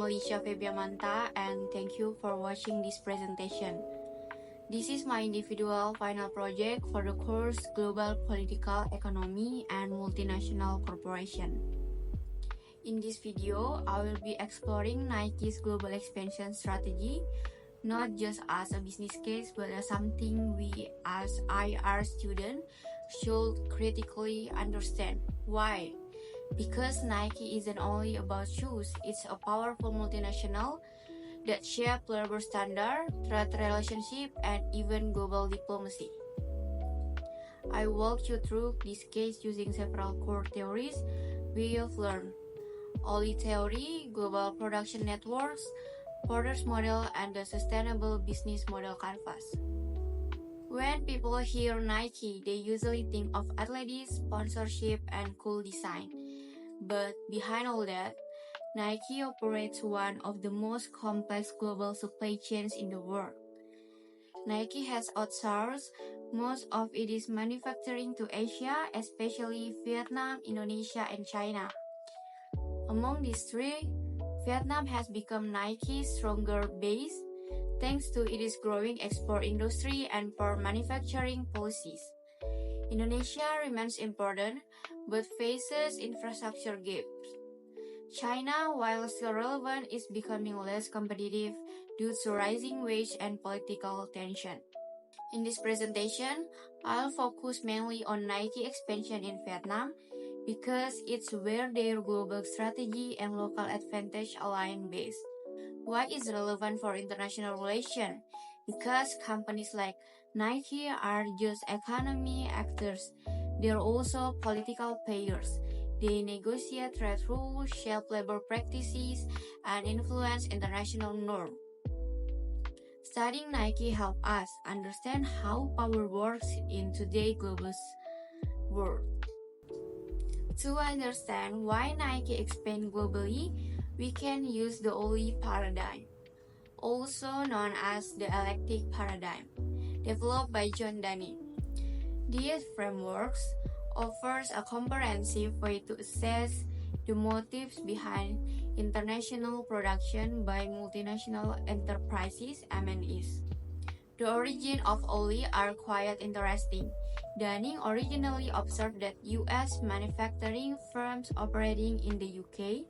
Alicia Febiamanta and thank you for watching this presentation. This is my individual final project for the course Global Political Economy and Multinational Corporation. In this video, I will be exploring Nike's global expansion strategy, not just as a business case but as something we as IR students should critically understand. Why? Because Nike isn't only about shoes, it's a powerful multinational that shape labor standard, trade relationship, and even global diplomacy. I walk you through this case using several core theories we've learned. Oli theory, global production networks, Porter's model, and the sustainable business model canvas. When people hear Nike, they usually think of athletics, sponsorship, and cool design. But behind all that, Nike operates one of the most complex global supply chains in the world. Nike has outsourced most of its manufacturing to Asia, especially Vietnam, Indonesia, and China. Among these three, Vietnam has become Nike's stronger base thanks to its growing export industry and for manufacturing policies. Indonesia remains important but faces infrastructure gaps. China, while still relevant, is becoming less competitive due to rising wage and political tension. In this presentation, I'll focus mainly on Nike expansion in Vietnam because it's where their global strategy and local advantage align best. Why is relevant for international relations? Because companies like Nike are just economy actors, they're also political players. They negotiate trade rules, shape labor practices, and influence international norms. Studying Nike helps us understand how power works in today's global world. To understand why Nike expands globally, we can use the Oli paradigm, also known as the eclectic paradigm, developed by John Dunning. This framework offers a comprehensive way to assess the motives behind international production by multinational enterprises (MNEs). The origins of Oli are quite interesting. Dunning originally observed that U.S. manufacturing firms operating in the UK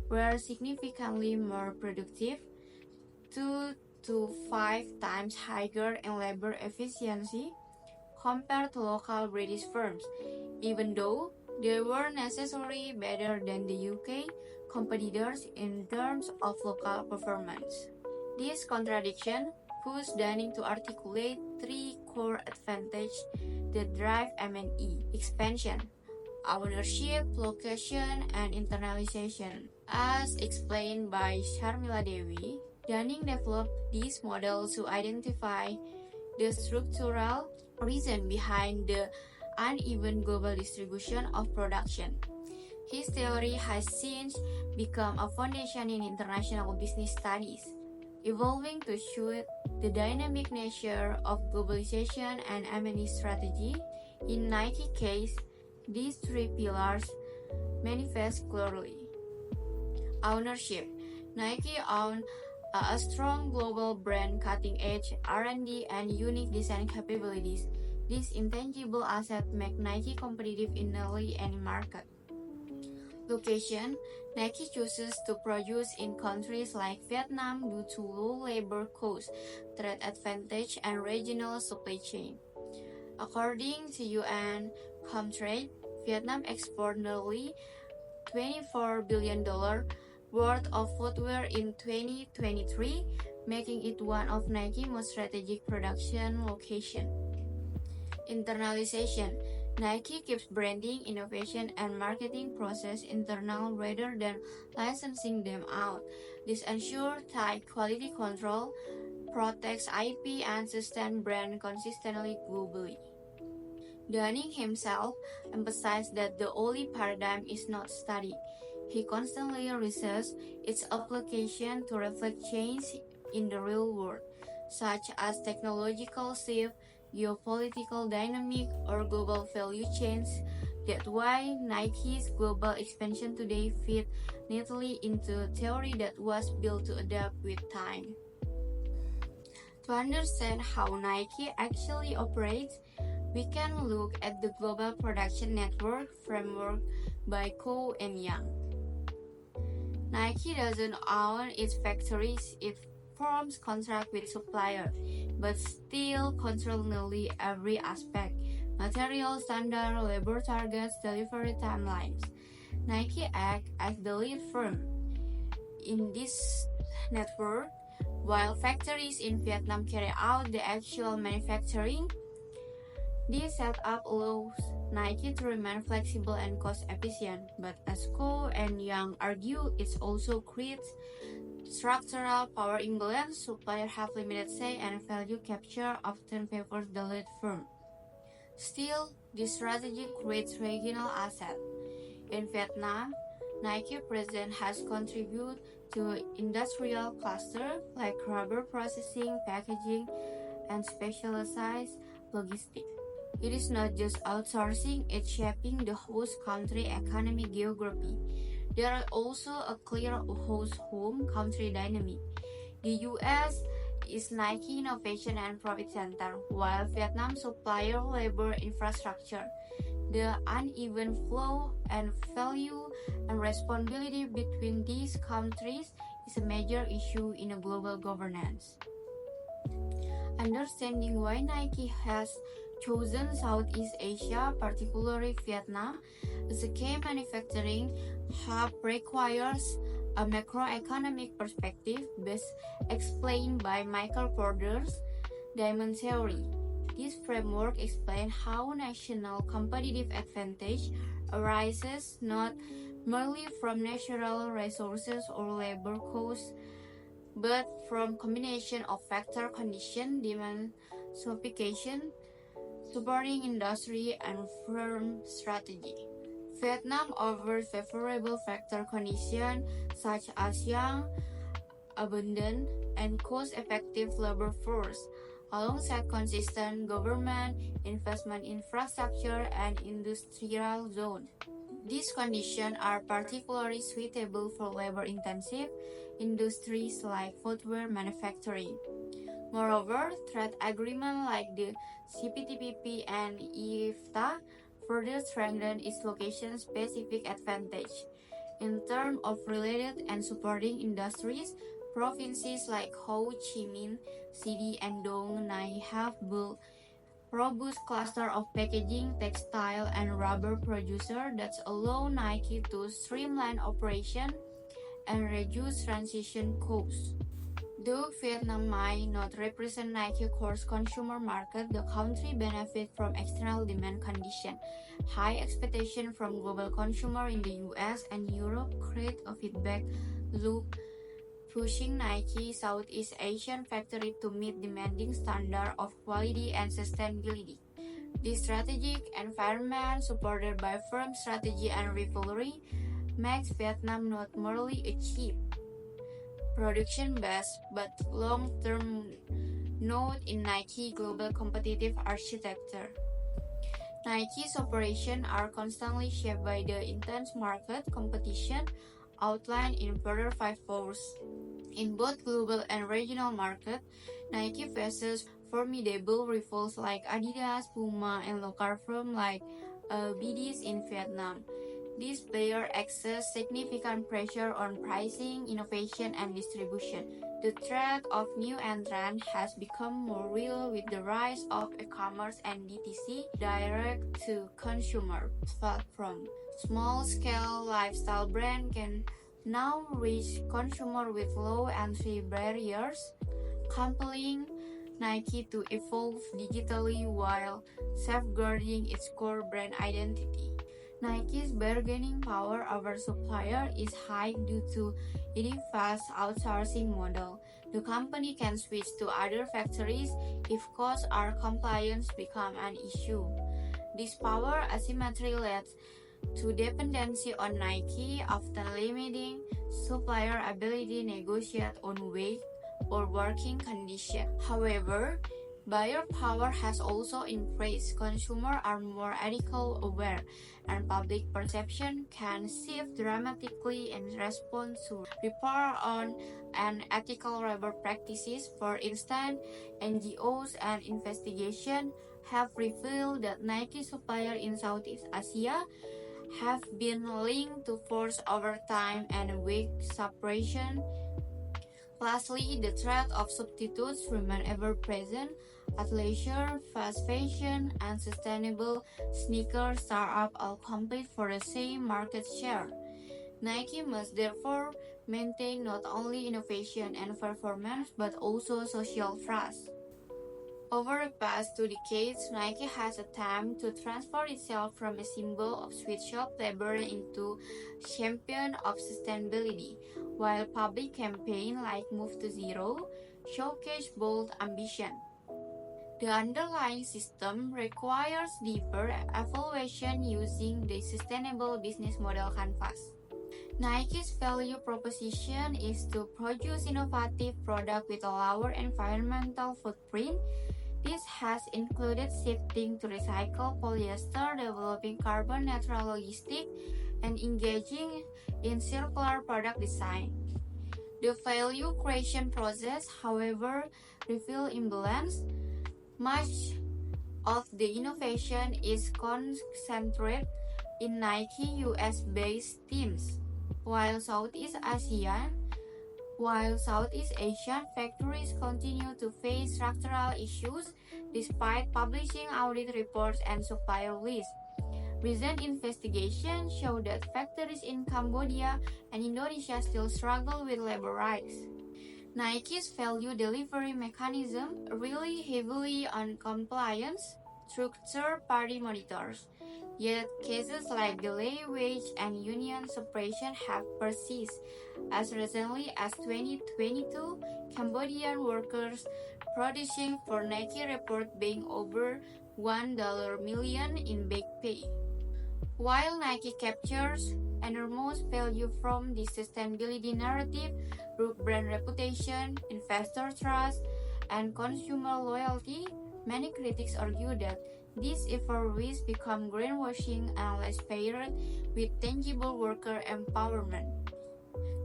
were significantly more productive, 2 to 5 times higher in labor efficiency compared to local British firms, even though they were necessarily better than the UK competitors in terms of local performance. This contradiction pushed Dunning to articulate three core advantages that drive M&E expansion: ownership, location, and internalization. As explained by Sharmila Dewi, Dunning developed this model to identify the structural reason behind the uneven global distribution of production. His theory has since become a foundation in international business studies, evolving to suit the dynamic nature of globalization and M&E strategy. In Nike case, these three pillars manifest clearly. Ownership. Nike owns a strong global brand, cutting-edge R&D, and unique design capabilities. These intangible assets make Nike competitive in nearly any market. Location. Nike chooses to produce in countries like Vietnam due to low labor costs, trade advantage, and regional supply chain. According to UN Comtrade, Vietnam exported nearly $24 billion worth of footwear in 2023, making it one of Nike's most strategic production locations. Internalization. Nike keeps branding, innovation, and marketing process internal rather than licensing them out. This ensures tight quality control, protects IP, and sustains brand consistently globally. Dunning himself emphasized that the Oli paradigm is not static. He constantly researches its application to reflect change in the real world, such as technological shift, geopolitical dynamic, or global value chains That's why Nike's global expansion today fit neatly into a theory that was built to adapt with time. To understand how Nike actually operates, we can look at the Global Production Network framework by Ko and Yang. Nike doesn't own its factories, it forms contracts with suppliers, but still control nearly every aspect: material standard, labor targets, delivery timelines. Nike acts as the lead firm in this network, while factories in Vietnam carry out the actual manufacturing. This setup allows Nike to remain flexible and cost efficient, but as Ko and Yang argue, it also creates structural power imbalance. Suppliers have limited say, and value capture often favors the lead firm. Still, this strategy creates regional assets. In Vietnam, Nike presence has contributed to industrial clusters like rubber processing, packaging, and specialized logistics. It is not just outsourcing, it's shaping the host country economic geography. There is also a clear host home country dynamic. The US is Nike innovation and profit center, while Vietnam supplier labor infrastructure. The uneven flow and value and responsibility between these countries is a major issue in a global governance. Understanding why Nike has chosen Southeast Asia, particularly Vietnam, as a key manufacturing hub requires a macroeconomic perspective best explained by Michael Porter's Diamond Theory. This framework explains how national competitive advantage arises not merely from natural resources or labor costs, but from combination of factor condition, demand, sophistication, supporting industry, and firm strategy. Vietnam offers favorable factor conditions such as young, abundant, and cost-effective labor force, alongside consistent government investment infrastructure and industrial zone. These conditions are particularly suitable for labor-intensive industries like footwear manufacturing. Moreover, trade agreements like the CPTPP and EFTA further strengthen its location-specific advantage. In terms of related and supporting industries, provinces like Ho Chi Minh City and Dong Nai have built robust cluster of packaging, textile, and rubber producers that allow Nike to streamline operation and reduce transition costs. Though Vietnam might not represent Nike's core consumer market, the country benefits from external demand conditions. High expectations from global consumers in the US and Europe create a feedback loop, pushing Nike Southeast Asian factory to meet demanding standards of quality and sustainability. This strategic environment, supported by firm strategy and rivalry, makes Vietnam not merely a cheap production-based but long-term node in Nike global competitive architecture. Nike's operations are constantly shaped by the intense market competition outlined in further 5 force. In both global and regional markets, Nike faces formidable rivals like Adidas, Puma, and local firms like BDs in Vietnam. These players exert significant pressure on pricing, innovation, and distribution. The threat of new entrants has become more real with the rise of e-commerce and DTC direct-to-consumer platforms. Small-scale lifestyle brands can now reach consumers with low entry barriers, compelling Nike to evolve digitally while safeguarding its core brand identity. Nike's bargaining power over suppliers is high due to its fast outsourcing model. The company can switch to other factories if cost or compliance become an issue. This power asymmetry leads to dependency on Nike, often limiting supplier ability to negotiate on wage or working conditions. However, Buyer power has also increased, consumers are more ethical aware, and public perception can shift dramatically in response to report on unethical labor practices. For instance, NGOs and investigations have revealed that Nike suppliers in Southeast Asia have been linked to forced overtime and weak separation. Lastly, the threat of substitutes remain ever present. Athleisure, fast fashion, and sustainable sneaker startups all compete for the same market share. Nike must therefore maintain not only innovation and performance but also social trust. Over the past 2 decades, Nike has attempted to transform itself from a symbol of sweatshop labor into champion of sustainability, while public campaigns like Move to Zero showcase bold ambition. The underlying system requires deeper evaluation using the Sustainable Business Model Canvas. Nike's value proposition is to produce innovative products with a lower environmental footprint. This has included shifting to recycled polyester, developing carbon neutral logistics, and engaging in circular product design. The value creation process, however, reveals imbalance. Much of the innovation is concentrated in Nike US-based teams, while Southeast Asian factories continue to face structural issues despite publishing audit reports and supplier lists. Recent investigations show that factories in Cambodia and Indonesia still struggle with labor rights. Nike's value delivery mechanism rely heavily on compliance through third-party monitors. Yet cases like delayed wage and union suppression have persisted. As recently as 2022, Cambodian workers producing for Nike report being over $1 million in back pay. While Nike captures enormous value from the sustainability narrative through brand reputation, investor trust, and consumer loyalty, many critics argue that these efforts become greenwashing and less paired with tangible worker empowerment.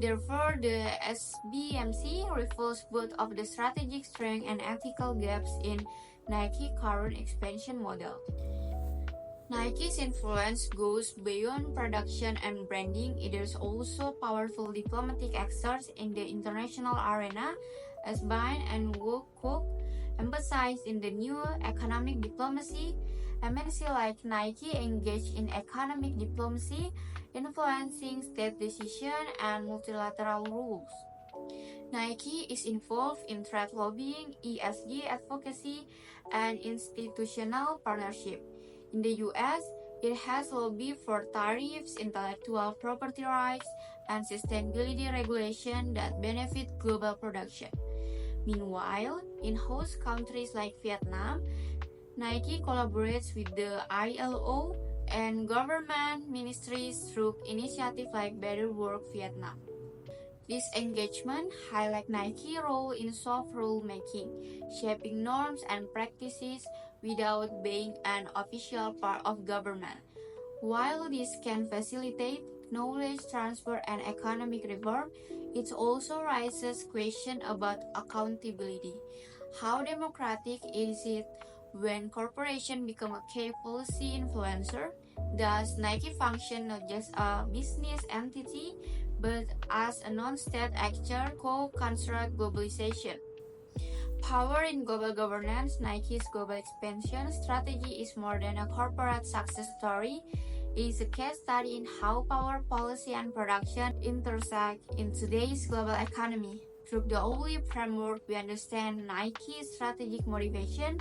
Therefore, the SBMC reveals both of the strategic strengths and ethical gaps in Nike's current expansion model. Nike's influence goes beyond production and branding. It is also powerful diplomatic exerts in the international arena, as Bain and Cook emphasized in the new economic diplomacy. MNC like Nike engage in economic diplomacy, influencing state decisions and multilateral rules. Nike is involved in trade lobbying, ESG advocacy, and institutional partnership. In the US, it has lobbied for tariffs, intellectual property rights, and sustainability regulation that benefit global production. Meanwhile, in host countries like Vietnam, Nike collaborates with the ILO and government ministries through initiatives like Better Work Vietnam. This engagement highlights Nike's role in soft rulemaking, shaping norms and practices without being an official part of government. While this can facilitate knowledge transfer and economic reform, it also raises questions about accountability. How democratic is it when corporations become a key policy influencer? Does Nike function not just a business entity, but as a non-state actor co-construct globalization? Power in global governance. Nike's global expansion strategy is more than a corporate success story. It is a case study in how power, policy, and production intersect in today's global economy. Through the OLI framework, we understand Nike's strategic motivation.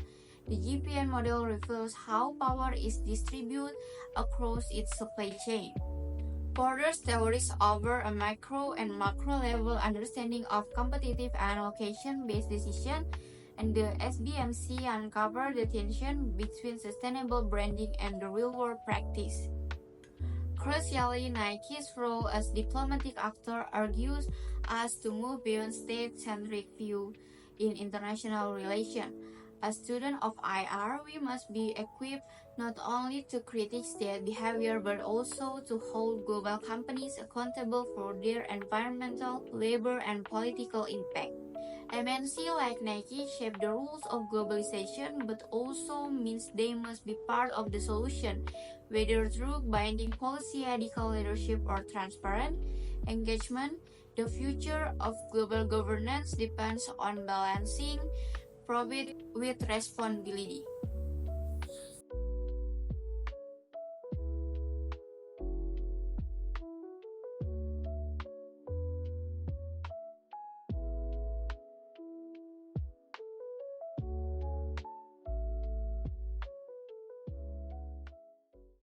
The GPN model reveals how power is distributed across its supply chain. Further theories over a micro and macro level understanding of competitive and location-based decision, and the SBMC uncover the tension between sustainable branding and the real-world practice. Crucially, Nike's role as diplomatic actor argues us to move beyond state-centric view in international relations. As students of IR, we must be equipped not only to critique state behavior but also to hold global companies accountable for their environmental, labor, and political impact. MNC like Nike shape the rules of globalization but also means they must be part of the solution, whether through binding policy, ethical leadership, or transparent engagement. The future of global governance depends on balancing profit with responsibility.